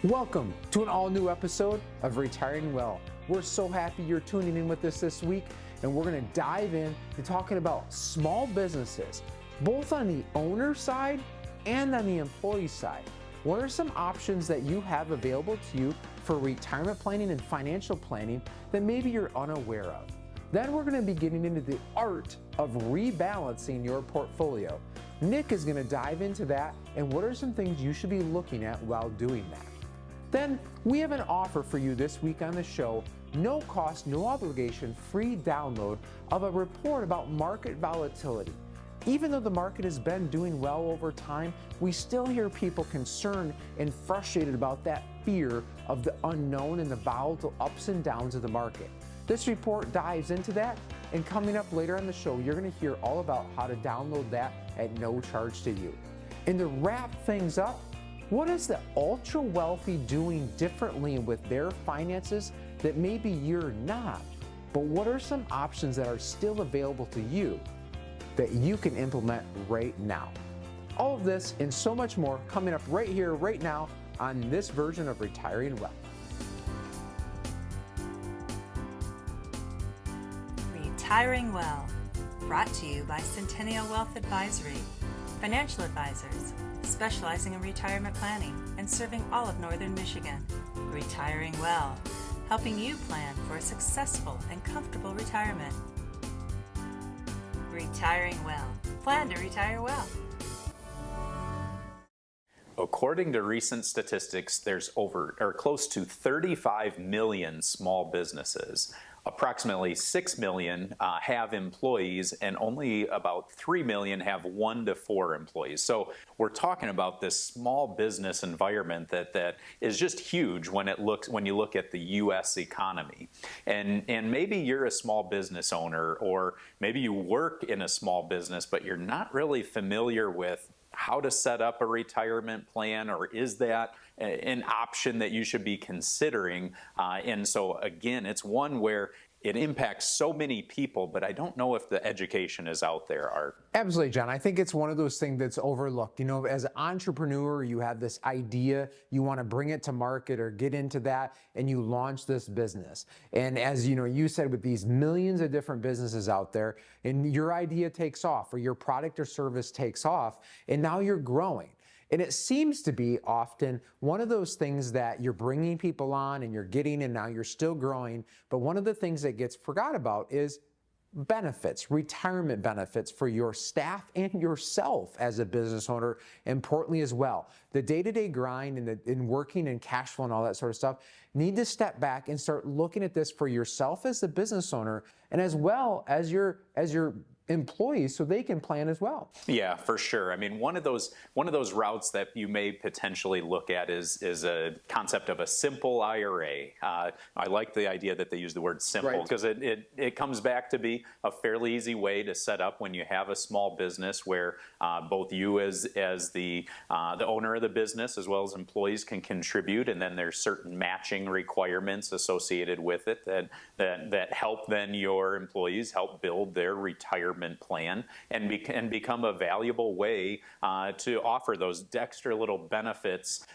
Welcome to an all-new episode of Retiring Well. We're so happy you're tuning in with us this week, and we're going to dive in to talking about small businesses, both on the owner side and on the employee side. What are some options that you have available to you for retirement planning and financial planning that maybe you're unaware of? Then we're going to be getting into the art of rebalancing your portfolio. Nick is going to dive into that and what are some things you should be looking at while doing that. Then we have an offer for you this week on the show, no cost, no obligation, free download of a report about market volatility. Even though the market has been doing well over time, we still hear people concerned and frustrated about that fear of the unknown and the volatile ups and downs of the market. This report dives into that, and coming up later on the show, you're going to hear all about how to download that at no charge to you. And to wrap things up, what is the ultra wealthy doing differently with their finances that maybe you're not? But what are some options that are still available to you that you can implement right now? All of this and so much more coming up right here, right now on this version of Retiring Well. Retiring Well, brought to you by Centennial Wealth Advisory, financial advisors specializing in retirement planning and serving all of Northern Michigan. Retiring Well, helping you plan for a successful and comfortable retirement. Retiring Well, plan to retire well. According to recent statistics, there's close to 35 million small businesses. Approximately 6 million have employees, and only about 3 million have 1 to 4 employees. So we're talking about this small business environment that is just huge when you look at the U.S. economy. And maybe you're a small business owner, or maybe you work in a small business, but you're not really familiar with how to set up a retirement plan, or is that an option that you should be considering? And so again, it's one where it impacts so many people, but I don't know if the education is out there, Art. Absolutely, John. I think it's one of those things that's overlooked. You know, as an entrepreneur, you have this idea, you want to bring it to market or get into that, and you launch this business. And as you know, you said, with these millions of different businesses out there, and your idea takes off, or your product or service takes off, and now you're growing. And it seems to be often one of those things that you're bringing people on and you're getting, and now you're still growing. But one of the things that gets forgot about is benefits, retirement benefits for your staff and yourself as a business owner, importantly as well. The day-to-day grind and working and cash flow and all that sort of stuff, need to step back and start looking at this for yourself as the business owner, and as well as your employees, so they can plan as well. Yeah, for sure. I mean, one of those routes that you may potentially look at is a concept of a simple IRA. I like the idea that they use the word simple, because it comes back to be a fairly easy way to set up when you have a small business where both you as the owner of the business as well as employees can contribute, and then there's certain matching requirements associated with it that help then your employees help build their retirement plan and become a valuable way to offer those extra little benefits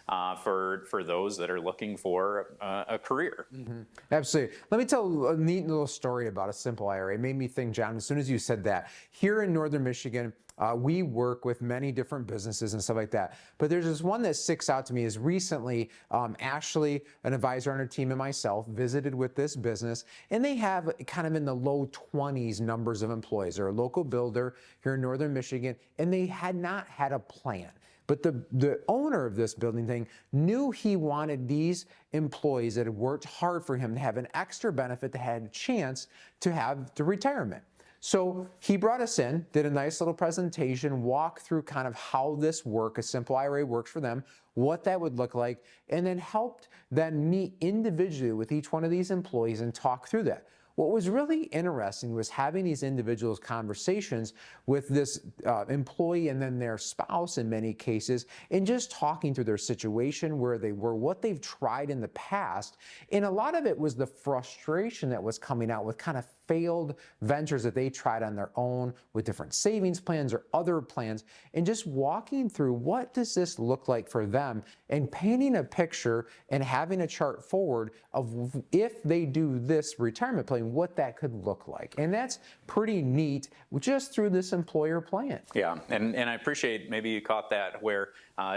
for those that are looking for a career. Mm-hmm. Absolutely. Let me tell a neat little story about a simple IRA. It made me think, John, as soon as you said that. Here in Northern Michigan, we work with many different businesses and stuff like that. But there's this one that sticks out to me is recently, Ashley, an advisor on her team, and myself visited with this business, and they have kind of in the low 20s numbers of employees. They're a local builder here in Northern Michigan, and they had not had a plan. But the owner of this building thing knew he wanted these employees that had worked hard for him to have an extra benefit, that had a chance to have the retirement. So he brought us in, did a nice little presentation, walked through kind of how this a simple IRA works for them, what that would look like, and then helped them meet individually with each one of these employees and talk through that. What was really interesting was having these individuals' conversations with this employee and then their spouse in many cases, and just talking through their situation, where they were, what they've tried in the past. And a lot of it was the frustration that was coming out with kind of failed ventures that they tried on their own with different savings plans or other plans, and just walking through what does this look like for them, and painting a picture and having a chart forward of if they do this retirement plan, what that could look like. And that's pretty neat just through this employer plan. Yeah, and I appreciate maybe you caught that where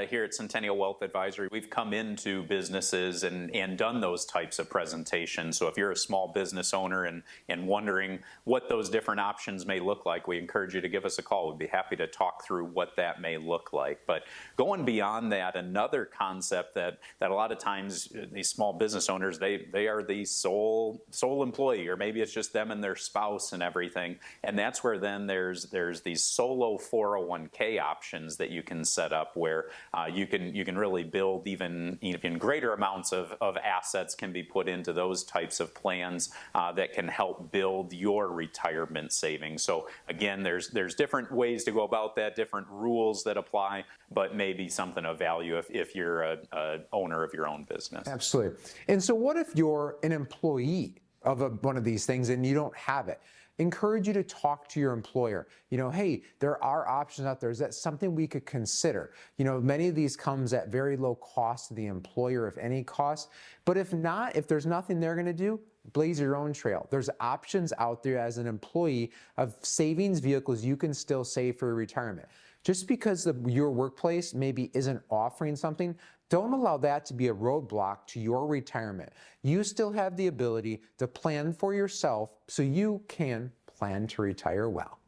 here at Centennial Wealth Advisory, we've come into businesses and done those types of presentations. So if you're a small business owner and wondering what those different options may look like, we encourage you to give us a call. We'd be happy to talk through what that may look like. But going beyond that, another concept that a lot of times these small business owners, they are the sole employee, or maybe it's just them and their spouse and everything. And that's where then there's these solo 401k options that you can set up, where you can really build even greater amounts of assets can be put into those types of plans that can help build your retirement savings. So again, there's different ways to go about that, different rules that apply, but maybe something of value if you're a owner of your own business. Absolutely. And so what if you're an employee of one of these things and you don't have it? Encourage you to talk to your employer. Hey, there are options out there. Is that something we could consider? Many of these comes at very low cost to the employer, if any cost. But if not, if there's nothing they're going to do, blaze your own trail. There's options out there as an employee of savings vehicles you can still save for retirement. Just because your workplace maybe isn't offering something, don't allow that to be a roadblock to your retirement. You still have the ability to plan for yourself so you can plan to retire well.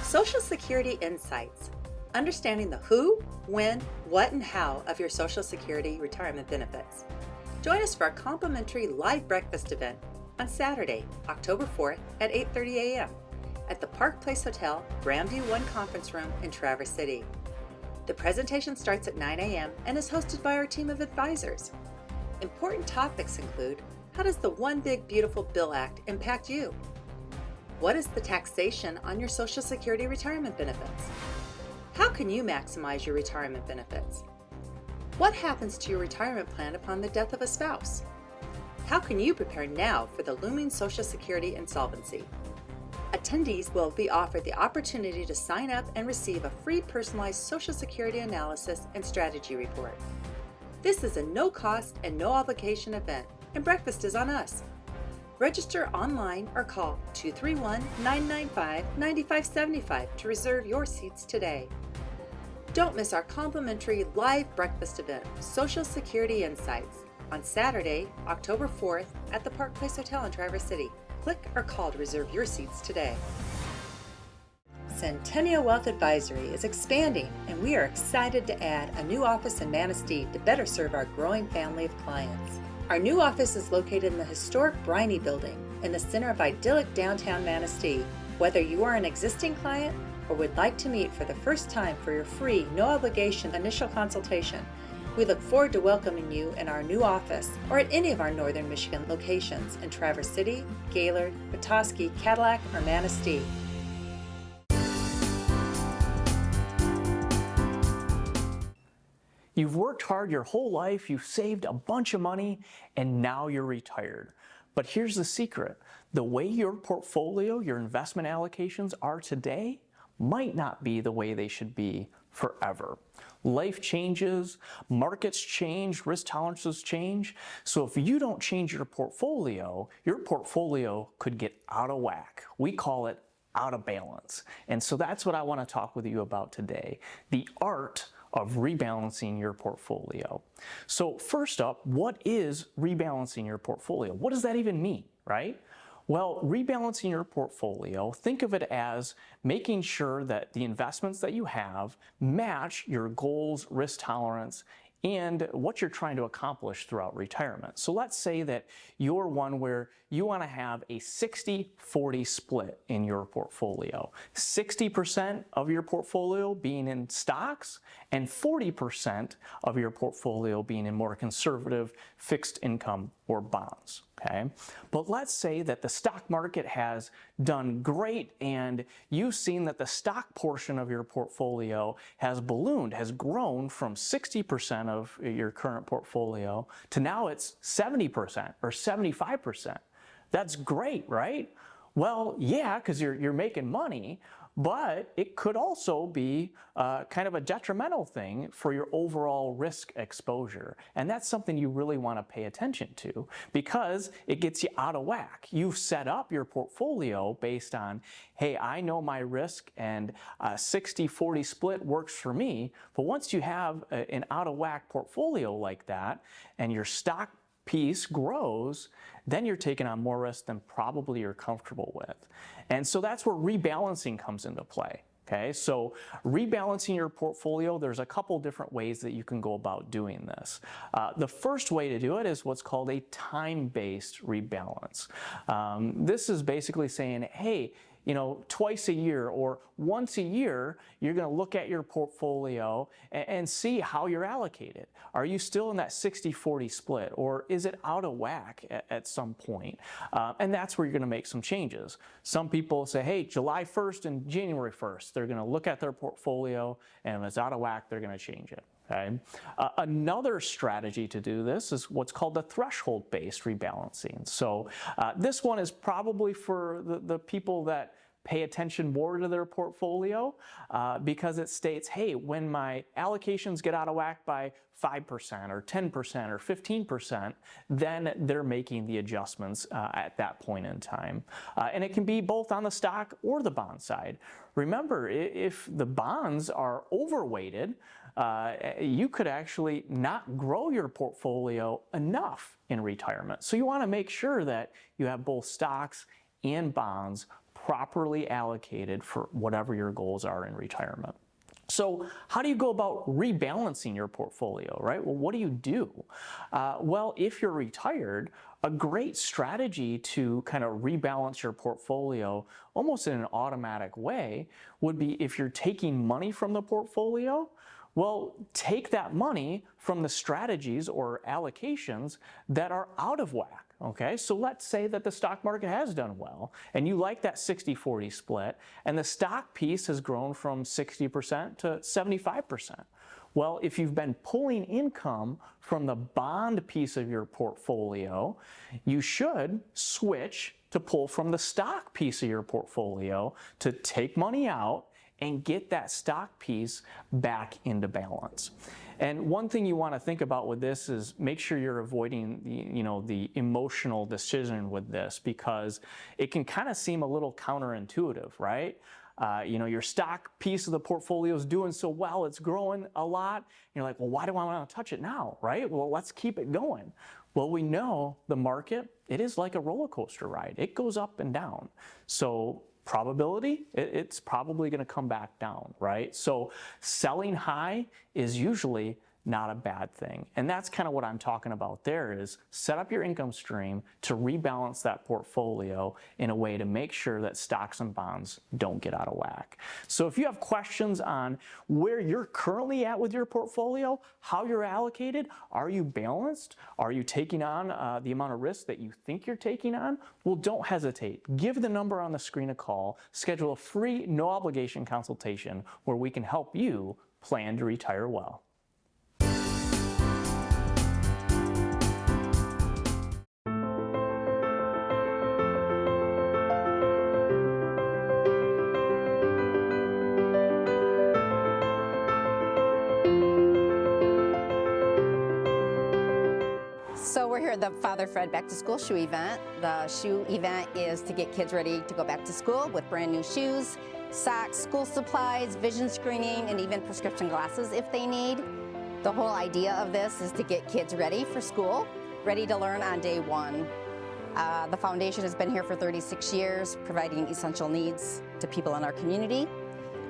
Social Security Insights. Understanding the who, when, what, and how of your Social Security retirement benefits. Join us for a complimentary live breakfast event on Saturday, October 4th at 8:30 a.m. at the Park Place Hotel, Grandview 1 Conference Room in Traverse City. The presentation starts at 9 a.m. and is hosted by our team of advisors. Important topics include: how does the One Big Beautiful Bill Act impact you? What is the taxation on your Social Security retirement benefits? How can you maximize your retirement benefits? What happens to your retirement plan upon the death of a spouse? How can you prepare now for the looming Social Security insolvency? Attendees will be offered the opportunity to sign up and receive a free personalized Social Security analysis and strategy report. This is a no-cost and no-obligation event, and breakfast is on us. Register online or call 231-995-9575 to reserve your seats today. Don't miss our complimentary live breakfast event, Social Security Insights, on Saturday, October 4th at the Park Place Hotel in Traverse City. Click or call to reserve your seats today. Centennial Wealth Advisory is expanding, and we are excited to add a new office in Manistee to better serve our growing family of clients. Our new office is located in the historic Briney Building in the center of idyllic downtown Manistee. Whether you are an existing client or would like to meet for the first time for your free, no-obligation initial consultation, we look forward to welcoming you in our new office or at any of our Northern Michigan locations in Traverse City, Gaylord, Petoskey, Cadillac, or Manistee. You've worked hard your whole life, you've saved a bunch of money, and now you're retired. But here's the secret. The way your portfolio, your investment allocations are today might not be the way they should be forever. Life changes, markets change, risk tolerances change. So if you don't change your portfolio could get out of whack. We call it out of balance. And so that's what I want to talk with you about today. The art of rebalancing your portfolio. So first up, what is rebalancing your portfolio? What does that even mean, right? Well, rebalancing your portfolio, think of it as making sure that the investments that you have match your goals, risk tolerance, and what you're trying to accomplish throughout retirement. So let's say that you're one where you want to have a 60-40 split in your portfolio. 60% of your portfolio being in stocks and 40% of your portfolio being in more conservative fixed income or bonds. Okay? But let's say that the stock market has done great and you've seen that the stock portion of your portfolio has ballooned, has grown from 60% of your current portfolio to now it's 70% or 75%. That's great, right? Well, yeah, because you're making money, but it could also be kind of a detrimental thing for your overall risk exposure. And that's something you really want to pay attention to because it gets you out of whack. You've set up your portfolio based on, hey, I know my risk and a 60-40 split works for me. But once you have an out of whack portfolio like that and your stock piece grows, then you're taking on more risk than probably you're comfortable with. And so that's where rebalancing comes into play. Okay, so rebalancing your portfolio, there's a couple different ways that you can go about doing this. The first way to do it is what's called a time-based rebalance. This is basically saying, hey, twice a year or once a year, you're going to look at your portfolio and see how you're allocated. Are you still in that 60-40 split or is it out of whack at some point? And that's where you're going to make some changes. Some people say, hey, July 1st and January 1st, they're going to look at their portfolio and if it's out of whack, they're going to change it. Okay. Another strategy to do this is what's called the threshold-based rebalancing. So this one is probably for the people that pay attention more to their portfolio because it states, hey, when my allocations get out of whack by 5% or 10% or 15%, then they're making the adjustments at that point in time. And it can be both on the stock or the bond side. Remember, if the bonds are overweighted, you could actually not grow your portfolio enough in retirement. So you want to make sure that you have both stocks and bonds properly allocated for whatever your goals are in retirement. So how do you go about rebalancing your portfolio, right? Well, what do you do? Well, if you're retired, a great strategy to kind of rebalance your portfolio almost in an automatic way would be if you're taking money from the portfolio, well, take that money from the strategies or allocations that are out of whack. Okay, so let's say that the stock market has done well and you like that 60-40 split and the stock piece has grown from 60% to 75%. Well, if you've been pulling income from the bond piece of your portfolio, you should switch to pull from the stock piece of your portfolio to take money out and get that stock piece back into balance. And one thing you want to think about with this is make sure you're avoiding the emotional decision with this because it can kind of seem a little counterintuitive, right? Your stock piece of the portfolio is doing so well, it's growing a lot. You're like, well, why do I want to touch it now, right? Well, let's keep it going. Well, we know the market, it is like a roller coaster ride. It goes up and down. So probability, it's probably going to come back down, right? So selling high is usually not a bad thing. And that's kind of what I'm talking about there is set up your income stream to rebalance that portfolio in a way to make sure that stocks and bonds don't get out of whack. So if you have questions on where you're currently at with your portfolio, how you're allocated, are you balanced? Are you taking on the amount of risk that you think you're taking on? Well, don't hesitate. Give the number on the screen a call. Schedule a free, no obligation consultation where we can help you plan to retire well. So we're here at the Father Fred Back to School Shoe Event. The shoe event is to get kids ready to go back to school with brand new shoes, socks, school supplies, vision screening, and even prescription glasses if they need. The whole idea of this is to get kids ready for school, ready to learn on day one. The foundation has been here for 36 years, providing essential needs to people in our community.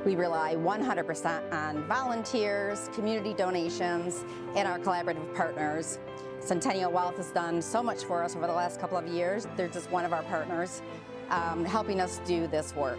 We rely 100% on volunteers, community donations, and our collaborative partners. Centennial Wealth has done so much for us over the last couple of years. They're just one of our partners helping us do this work.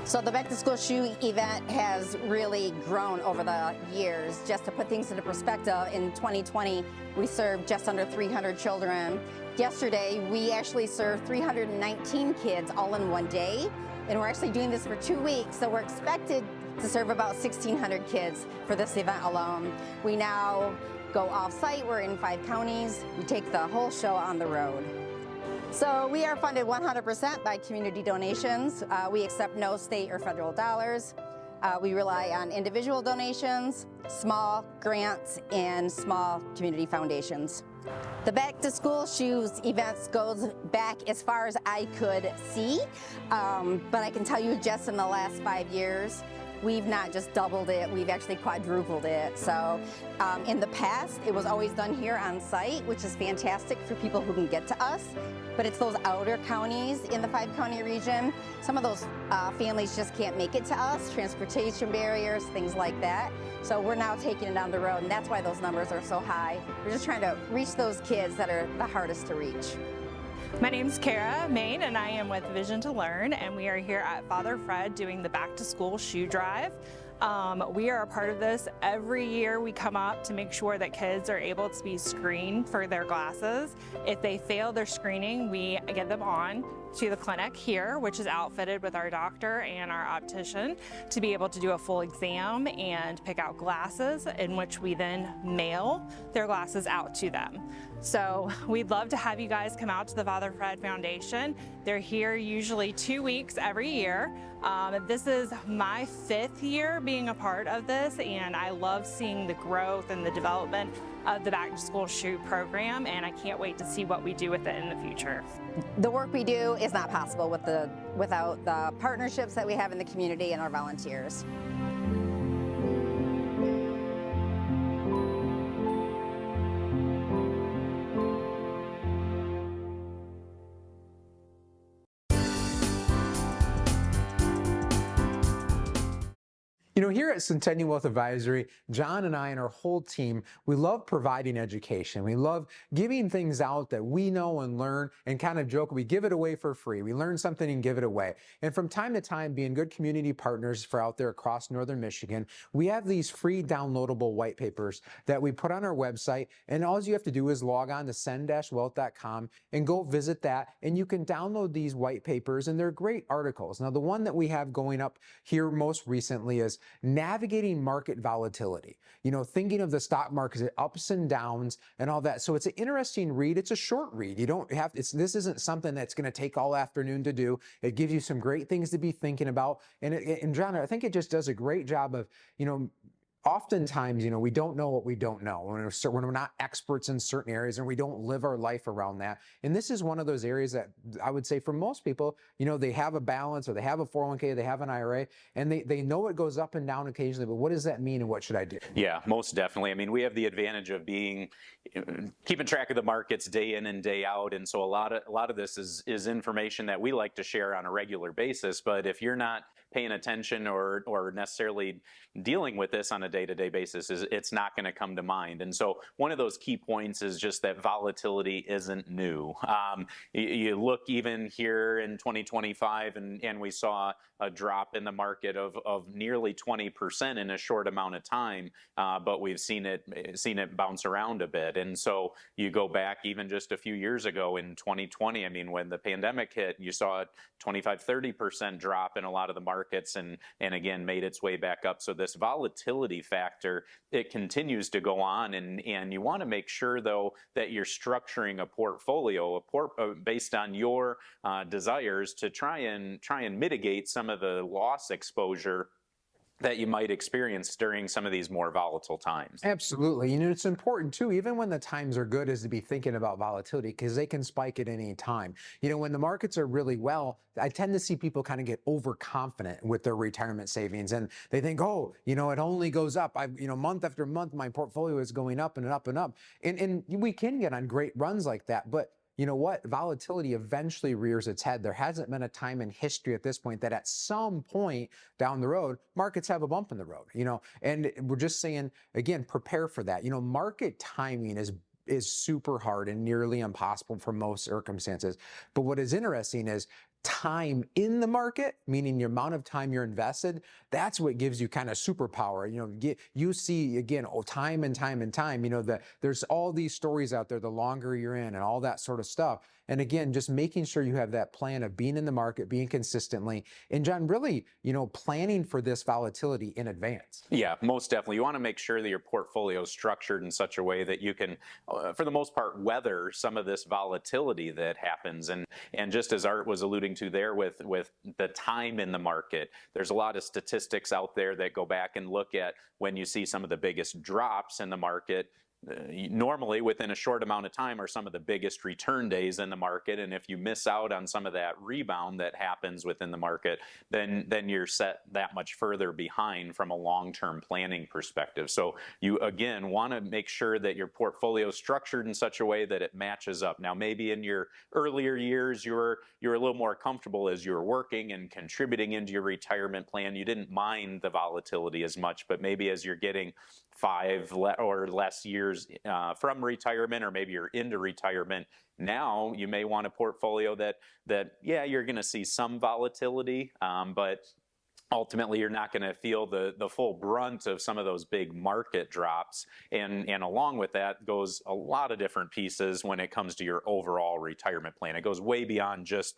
So the Back to School Shoe event has really grown over the years. Just to put things into perspective, in 2020, we served just under 300 children. Yesterday, we actually served 319 kids all in one day, and we're actually doing this for 2 weeks, so we're expected to serve about 1,600 kids for this event alone. We now go off-site. We're in 5 counties. We take the whole show on the road. So we are funded 100% by community donations. We accept no state or federal dollars. We rely on individual donations, small grants, and small community foundations. The Back to School Shoes events goes back as far as I could see, but I can tell you just in the last 5 years, we've not just doubled it, we've actually quadrupled it. So in the past, it was always done here on site, which is fantastic for people who can get to us. But it's those outer counties in the 5-county region. Some of those families just can't make it to us, transportation barriers, things like that. So we're now taking it on the road, and that's why those numbers are so high. We're just trying to reach those kids that are the hardest to reach. My name's Kara Main, and I am with Vision to Learn, and we are here at Father Fred doing the Back to School Shoe Drive. We are a part of this. Every year we come up to make sure that kids are able to be screened for their glasses. If they fail their screening, we get them on to the clinic here, which is outfitted with our doctor and our optician to be able to do a full exam and pick out glasses, in which we then mail their glasses out to them. So we'd love to have you guys come out to the Father Fred Foundation. They're here usually 2 weeks every year. This is my 5th year being a part of this, and I love seeing the growth and the development of the Back to School Shoe program, and I can't wait to see what we do with it in the future. The work we do is not possible without the partnerships that we have in the community and our volunteers. You know, here at Centennial Wealth Advisory, John and I and our whole team, we love providing education. We love giving things out that we know and learn and kind of joke. We give it away for free. We learn something and give it away. And from time to time, being good community partners for out there across northern Michigan, we have these free downloadable white papers that we put on our website. And all you have to do is log on to cen-wealth.com and go visit that. And you can download these white papers, and they're great articles. Now, the one that we have going up here most recently is navigating market volatility. You know, thinking of the stock market, ups and downs and all that. So it's an interesting read. It's a short read. You don't have, this isn't something that's going to take all afternoon to do. It gives you some great things to be thinking about. And John, I think it just does a great job of, you know, oftentimes, you know, we don't know what we don't know when we're not experts in certain areas and we don't live our life around that. And this is one of those areas that I would say for most people, you know, they have a balance or they have a 401k, they have an IRA, and they know it goes up and down occasionally, but what does that mean and what should I do? Yeah, most definitely. I mean, we have the advantage of keeping track of the markets day in and day out. And so a lot of this is information that we like to share on a regular basis. But if you're not paying attention or necessarily dealing with this on a day-to-day basis, it's not going to come to mind. And so one of those key points is just that volatility isn't new. You look even here in 2025 and we saw a drop in the market of nearly 20% in a short amount of time, but we've seen it bounce around a bit. And so you go back even just a few years ago in 2020, I mean, when the pandemic hit, you saw a 25-30% drop in a lot of the markets and again made its way back up. So this volatility factor, it continues to go on, and you want to make sure though that you're structuring a portfolio based on your desires to try and mitigate some of the loss exposure that you might experience during some of these more volatile times. Absolutely. You know, it's important too, even when the times are good, is to be thinking about volatility because they can spike at any time. You know, when the markets are really well, I tend to see people kind of get overconfident with their retirement savings and they think, oh, you know, it only goes up. Month after month, my portfolio is going up and up and up. And we can get on great runs like that, but you know what? Volatility eventually rears its head. There hasn't been a time in history at this point that at some point down the road, markets have a bump in the road, you know, and we're just saying, again, prepare for that. You know, market timing is super hard and nearly impossible for most circumstances. But what is interesting is time in the market, meaning the amount of time you're invested, that's what gives you kind of superpower. You know, you see again, time and time and time, you know, that there's all these stories out there, the longer you're in and all that sort of stuff. And again, just making sure you have that plan of being in the market, being consistently, and John, really, you know, planning for this volatility in advance. Yeah, most definitely. You want to make sure that your portfolio is structured in such a way that you can, for the most part, weather some of this volatility that happens. And just as Art was alluding to there with the time in the market, there's a lot of statistics out there that go back and look at when you see some of the biggest drops in the market. Normally within a short amount of time are some of the biggest return days in the market, and if you miss out on some of that rebound that happens within the market, then you're set that much further behind from a long-term planning perspective. So you again want to make sure that your portfolio is structured in such a way that it matches up. Now maybe in your earlier years you're a little more comfortable as you're working and contributing into your retirement plan. You didn't mind the volatility as much, but maybe as you're getting 5 or less years from retirement, or maybe you're into retirement, now you may want a portfolio that yeah, you're going to see some volatility, but ultimately you're not going to feel the full brunt of some of those big market drops. And along with that goes a lot of different pieces when it comes to your overall retirement plan. It goes way beyond just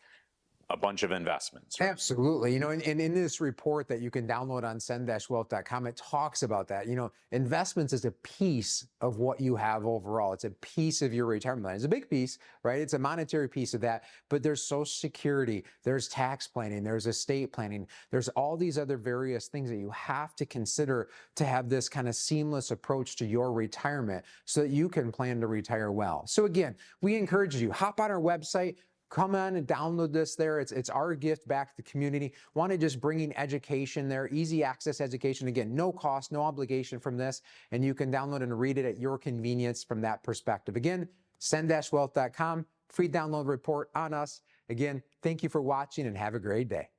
a bunch of investments. Right? Absolutely. You know, and in this report that you can download on cen-wealth.com, it talks about that. You know, investments is a piece of what you have overall. It's a piece of your retirement plan. It's a big piece, right? It's a monetary piece of that, but there's Social Security, there's tax planning, there's estate planning, there's all these other various things that you have to consider to have this kind of seamless approach to your retirement so that you can plan to retire well. So again, we encourage you, hop on our website, come on and download this there. It's our gift back to the community. Want to just bringing education there, easy access education. Again, no cost, no obligation from this, and you can download and read it at your convenience from that perspective. Again, cen-wealth.com, free download report on us. Again, thank you for watching and have a great day.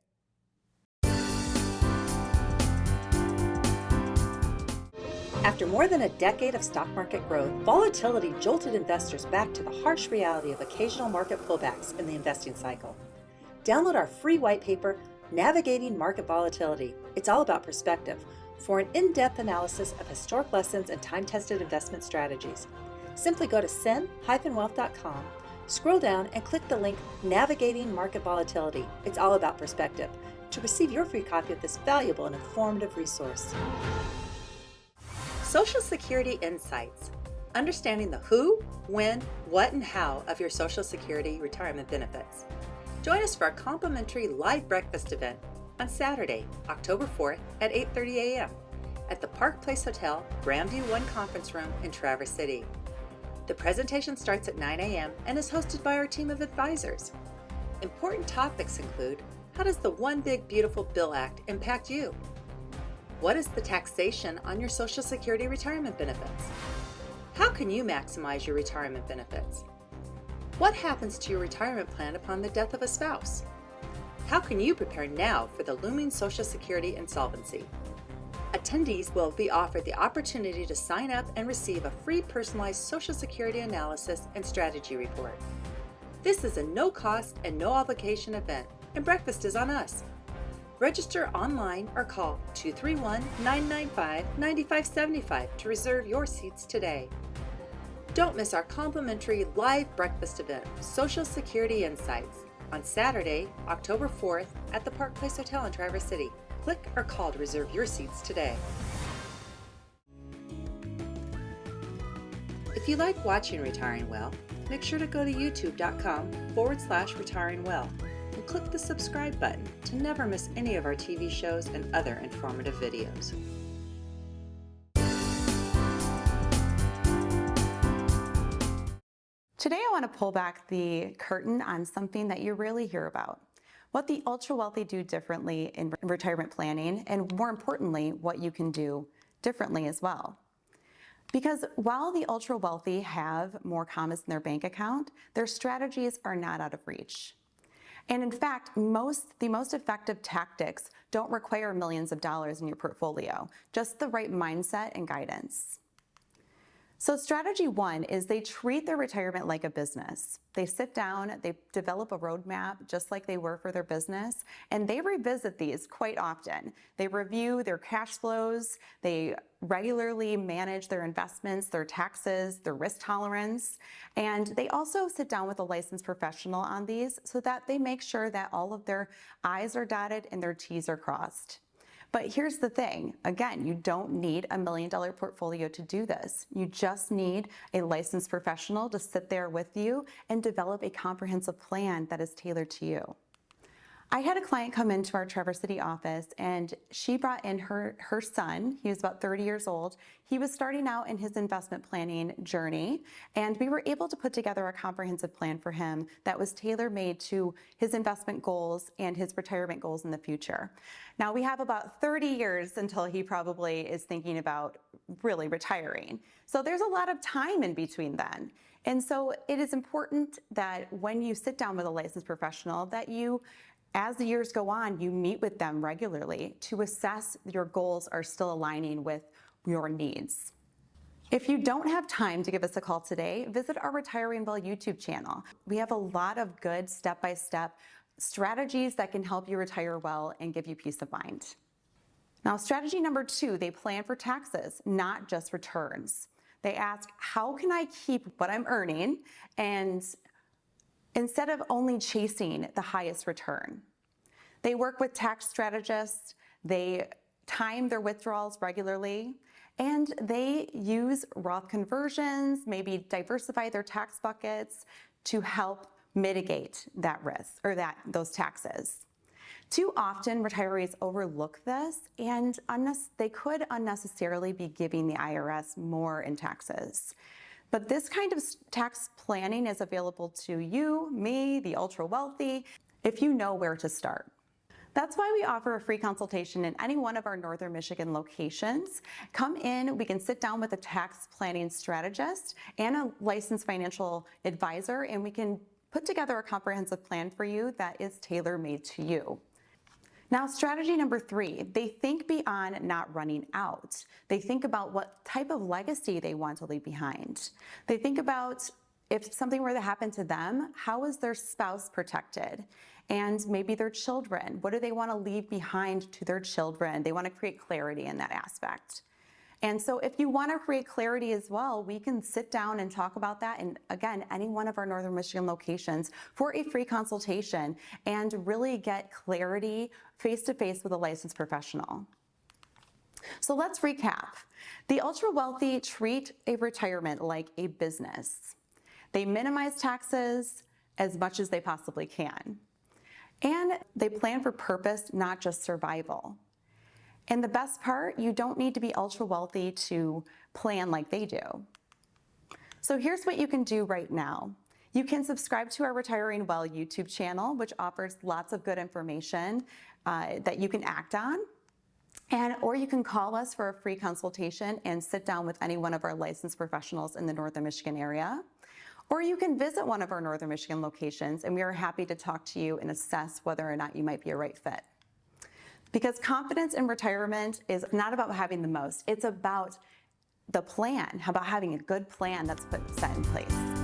After more than a decade of stock market growth, volatility jolted investors back to the harsh reality of occasional market pullbacks in the investing cycle. Download our free white paper, Navigating Market Volatility. It's all about perspective, for an in-depth analysis of historic lessons and time-tested investment strategies. Simply go to cen-wealth.com, scroll down and click the link Navigating Market Volatility. It's all about perspective to receive your free copy of this valuable and informative resource. Social Security Insights. Understanding the who, when, what, and how of your Social Security retirement benefits. Join us for our complimentary live breakfast event on Saturday, October 4th at 8:30 a.m. at the Park Place Hotel, Grandview 1 Conference Room in Traverse City. The presentation starts at 9 a.m. and is hosted by our team of advisors. Important topics include, how does the One Big Beautiful Bill Act impact you? What is the taxation on your Social Security retirement benefits? How can you maximize your retirement benefits? What happens to your retirement plan upon the death of a spouse? How can you prepare now for the looming Social Security insolvency? Attendees will be offered the opportunity to sign up and receive a free personalized Social Security analysis and strategy report. This is a no-cost and no-obligation event, and breakfast is on us. Register online or call 231-995-9575 to reserve your seats today. Don't miss our complimentary live breakfast event, Social Security Insights, on Saturday, October 4th at the Park Place Hotel in Traverse City. Click or call to reserve your seats today. If you like watching Retiring Well, make sure to go to youtube.com/retiringwell. and click the subscribe button to never miss any of our TV shows and other informative videos. Today I want to pull back the curtain on something that you rarely hear about. What the ultra-wealthy do differently in retirement planning, and more importantly, what you can do differently as well. Because while the ultra wealthy have more commas in their bank account, their strategies are not out of reach. And in fact, the most effective tactics don't require millions of dollars in your portfolio, just the right mindset and guidance. So strategy one is they treat their retirement like a business. They sit down, they develop a roadmap just like they were for their business, and they revisit these quite often. They review their cash flows, they regularly manage their investments, their taxes, their risk tolerance, and they also sit down with a licensed professional on these so that they make sure that all of their I's are dotted and their T's are crossed. But here's the thing, again, you don't need $1 million portfolio to do this. You just need a licensed professional to sit there with you and develop a comprehensive plan that is tailored to you. I had a client come into our Traverse City office and she brought in her son. He was about 30 years old. He was starting out in his investment planning journey, and we were able to put together a comprehensive plan for him that was tailor-made to his investment goals and his retirement goals in the future. Now we have about 30 years until he probably is thinking about really retiring. So there's a lot of time in between then. And so it is important that when you sit down with a licensed professional that you, as the years go on, you meet with them regularly to assess your goals are still aligning with your needs. If you don't have time to give us a call today, visit our Retiring Well YouTube channel. We have a lot of good step-by-step strategies that can help you retire well and give you peace of mind. Now, strategy number two, they plan for taxes, not just returns. They ask, how can I keep what I'm earning and instead of only chasing the highest return? They work with tax strategists, they time their withdrawals regularly, and they use Roth conversions, maybe diversify their tax buckets to help mitigate that risk or those taxes. Too often, retirees overlook this, and they could unnecessarily be giving the IRS more in taxes. But this kind of tax planning is available to you, me, the ultra wealthy, if you know where to start. That's why we offer a free consultation in any one of our Northern Michigan locations. Come in, we can sit down with a tax planning strategist and a licensed financial advisor, and we can put together a comprehensive plan for you that is tailor-made to you. Now, strategy number three, they think beyond not running out. They think about what type of legacy they want to leave behind. They think about if something were to happen to them, how is their spouse protected? And maybe their children, what do they want to leave behind to their children? They want to create clarity in that aspect. And so if you want to create clarity as well, we can sit down and talk about that. And again, any one of our Northern Michigan locations for a free consultation and really get clarity face-to-face with a licensed professional. So let's recap. The ultra wealthy treat a retirement like a business. They minimize taxes as much as they possibly can. And they plan for purpose, not just survival. And the best part, you don't need to be ultra wealthy to plan like they do. So here's what you can do right now. You can subscribe to our Retiring Well YouTube channel, which offers lots of good information that you can act on. Or you can call us for a free consultation and sit down with any one of our licensed professionals in the Northern Michigan area. Or you can visit one of our Northern Michigan locations, and we are happy to talk to you and assess whether or not you might be a right fit. Because confidence in retirement is not about having the most, it's about the plan, about having a good plan that's set in place.